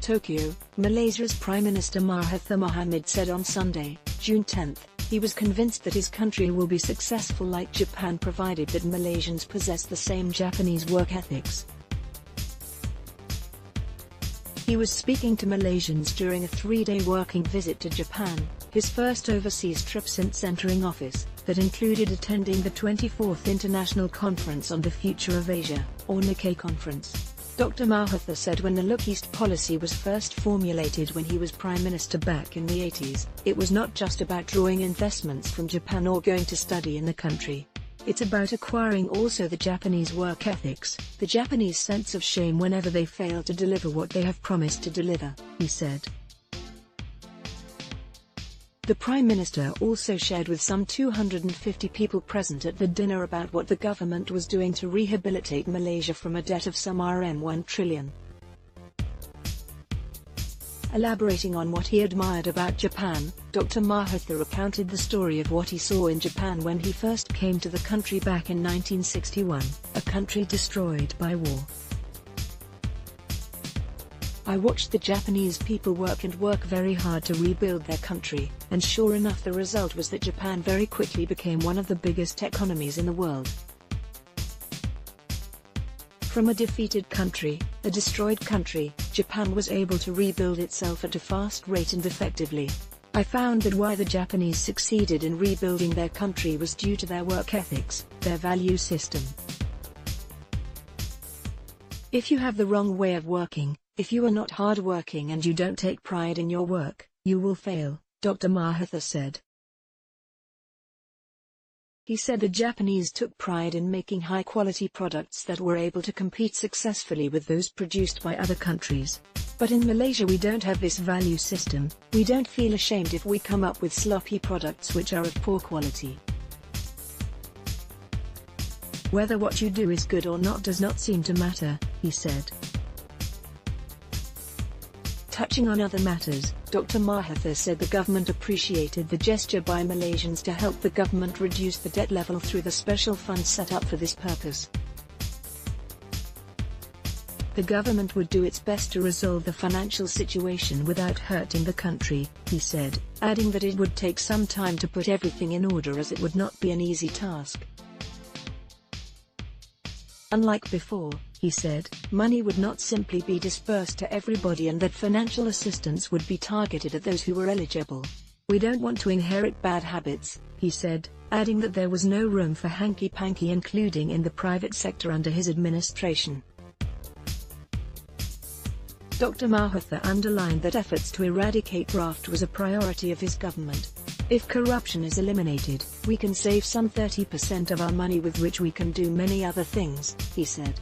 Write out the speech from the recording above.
Tokyo, Malaysia's Prime Minister Mahathir Mohamad said on Sunday, June 10, he was convinced that his country will be successful like Japan provided that Malaysians possess the same Japanese work ethics. He was speaking to Malaysians during a 3-day working visit to Japan, his first overseas trip since entering office, that included attending the 24th International Conference on the Future of Asia, or Nikkei Conference. Dr. Mahathir said when the Look East policy was first formulated when he was Prime Minister back in the 80s, it was not just about drawing investments from Japan or going to study in the country. It's about acquiring also the Japanese work ethics, the Japanese sense of shame whenever they fail to deliver what they have promised to deliver, he said. The Prime Minister also shared with some 250 people present at the dinner about what the government was doing to rehabilitate Malaysia from a debt of some RM1 trillion. Elaborating on what he admired about Japan, Dr. Mahathir recounted the story of what he saw in Japan when he first came to the country back in 1961, a country destroyed by war. I watched the Japanese people work very hard to rebuild their country, and sure enough the result was that Japan very quickly became one of the biggest economies in the world. From a defeated country, a destroyed country, Japan was able to rebuild itself at a fast rate and effectively. I found that why the Japanese succeeded in rebuilding their country was due to their work ethics, their value system. If you have the wrong way of working, if you are not hard-working and you don't take pride in your work, you will fail, Dr. Mahathir said. He said the Japanese took pride in making high-quality products that were able to compete successfully with those produced by other countries. But in Malaysia we don't have this value system, we don't feel ashamed if we come up with sloppy products which are of poor quality. Whether what you do is good or not does not seem to matter, he said. Touching on other matters, Dr. Mahathir said the government appreciated the gesture by Malaysians to help the government reduce the debt level through the special fund set up for this purpose. The government would do its best to resolve the financial situation without hurting the country, he said, adding that it would take some time to put everything in order as it would not be an easy task. Unlike before, he said, money would not simply be dispersed to everybody and that financial assistance would be targeted at those who were eligible. We don't want to inherit bad habits, he said, adding that there was no room for hanky-panky including in the private sector under his administration. Dr. Mahathir underlined that efforts to eradicate graft was a priority of his government. If corruption is eliminated, we can save some 30% of our money with which we can do many other things, he said.